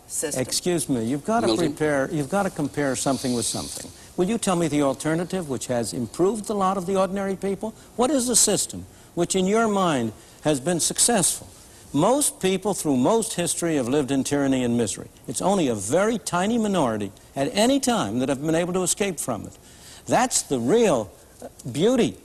system. Excuse me, you've got to compare something with something. Will you tell me the alternative, which has improved the lot of the ordinary people? What is the system which, in your mind, has been successful? Most people, through most history, have lived in tyranny and misery. It's only a very tiny minority at any time that have been able to escape from it. That's the real beauty.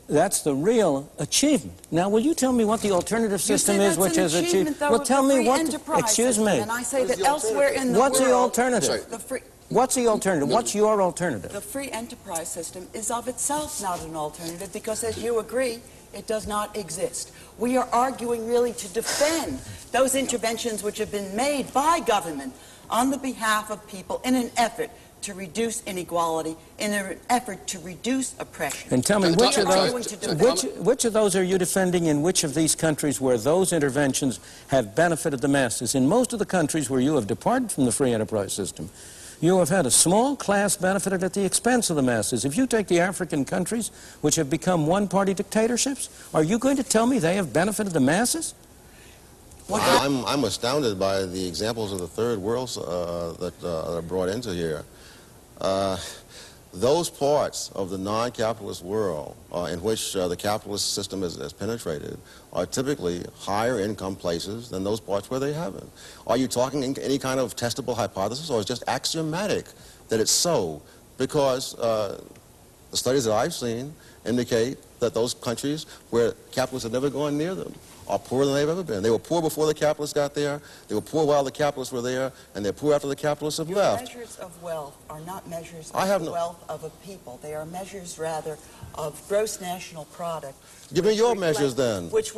That's the real achievement. Now, will you tell me what the alternative system is which has achieved? Well, tell me what. Excuse me. And I say that elsewhere in the world. What's the alternative? What's the alternative? What's your alternative? The free enterprise system is of itself not an alternative because, as you agree, it does not exist. We are arguing really to defend those interventions which have been made by government on the behalf of people in an effort to reduce inequality, in an effort to reduce oppression. And tell me, which of those are you defending in which of these countries where those interventions have benefited the masses? In most of the countries where you have departed from the free enterprise system, you have had a small class benefited at the expense of the masses. If you take the African countries, which have become one-party dictatorships, are you going to tell me they have benefited the masses? I'm astounded by the examples of the third world that are brought into here. Those parts of the non-capitalist world in which the capitalist system has penetrated are typically higher income places than those parts where they haven't. Are you talking in any kind of testable hypothesis, or is it just axiomatic that it's so? Because the studies that I've seen indicate that those countries where capitalists have never gone near them are poorer than they've ever been. They were poor before the capitalists got there, they were poor while the capitalists were there, and they're poor after the capitalists have left. Measures of wealth are not measures of the wealth of a people. They are measures, rather, of gross national product. Give me your measures, then. Which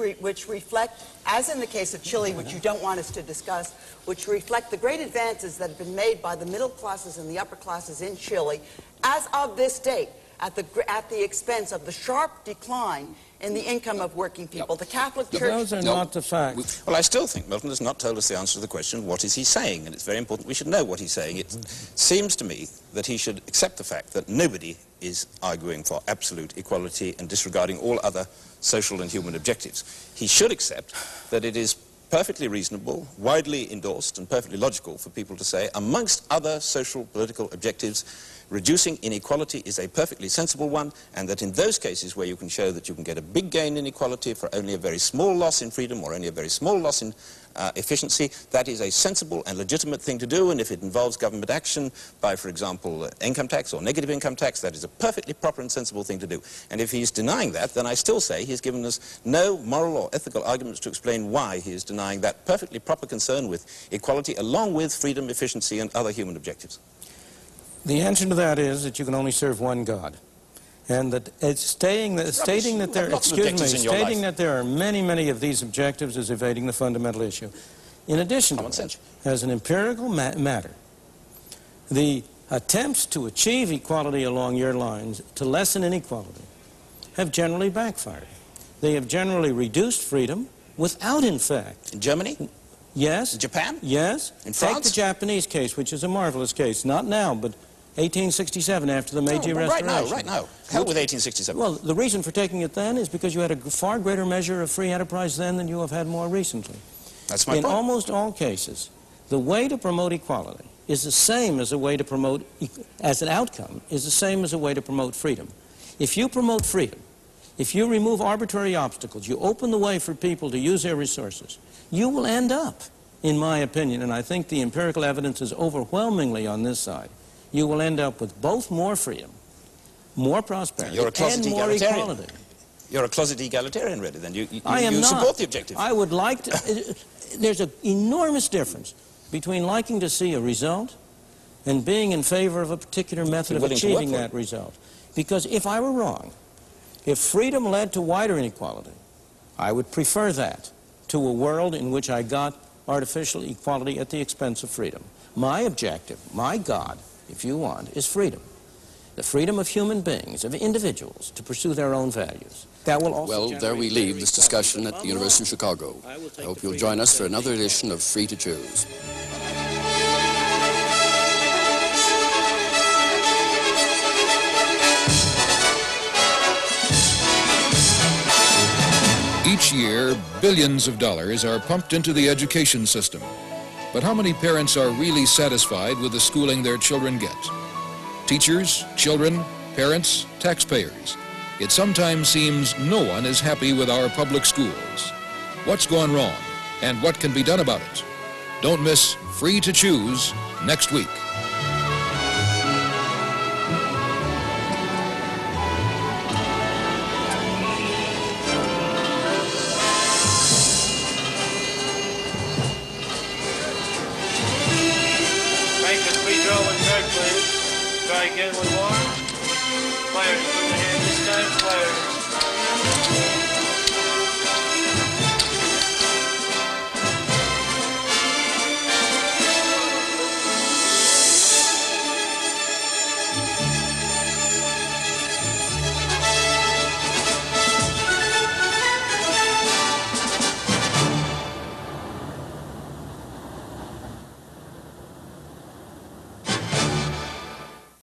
reflect, as in the case of Chile, which you don't want us to discuss, which reflect the great advances that have been made by the middle classes and the upper classes in Chile, as of this date, at the expense of the sharp decline in the income of working people. The Catholic Church... Those are not the facts. Well, I still think Milton has not told us the answer to the question, what is he saying? And it's very important we should know what he's saying. It seems to me that he should accept the fact that nobody is arguing for absolute equality and disregarding all other social and human objectives. He should accept that it is perfectly reasonable, widely endorsed, and perfectly logical for people to say, amongst other social political objectives, reducing inequality is a perfectly sensible one, and that in those cases where you can show that you can get a big gain in equality for only a very small loss in freedom or only a very small loss in efficiency, that is a sensible and legitimate thing to do, and if it involves government action by, for example, income tax or negative income tax, that is a perfectly proper and sensible thing to do. And if he's denying that, then I still say he's given us no moral or ethical arguments to explain why he is denying that perfectly proper concern with equality along with freedom, efficiency, and other human objectives. The answer to that is that you can only serve one God. And that stating that there are many of these objectives is evading the fundamental issue. In addition to that, as an empirical matter, the attempts to achieve equality along your lines, to lessen inequality, have generally backfired. They have generally reduced freedom without, in fact... In Germany? Yes. In Japan? Yes. In France? Take the Japanese case, which is a marvelous case. Not now, but 1867, after the Meiji Restoration. Right now. Hell with 1867. Well, the reason for taking it then is because you had a far greater measure of free enterprise then than you have had more recently. That's my point. In almost all cases, the way to promote equality is the same as a way to promote, as an outcome, is the same as a way to promote freedom. If you promote freedom, if you remove arbitrary obstacles, you open the way for people to use their resources, you will end up, in my opinion, and I think the empirical evidence is overwhelmingly on this side, you will end up with both more freedom, more prosperity, and more equality. You're a closet egalitarian, really, then. You not. Support the objective. I would like to... There's an enormous difference between liking to see a result and being in favor of a particular method of achieving that result. Because if I were wrong, if freedom led to wider inequality, I would prefer that to a world in which I got artificial equality at the expense of freedom. My objective, my God, if you want, is freedom. The freedom of human beings, of individuals, to pursue their own values. That will also well, there we leave this discussion at the University of Chicago. I hope you'll join us for another edition of Free to Choose. Each year, billions of dollars are pumped into the education system. But how many parents are really satisfied with the schooling their children get? Teachers, children, parents, taxpayers. It sometimes seems no one is happy with our public schools. What's gone wrong, and what can be done about it? Don't miss Free to Choose next week. Please. Try again with more. Players, put the hand this time, players.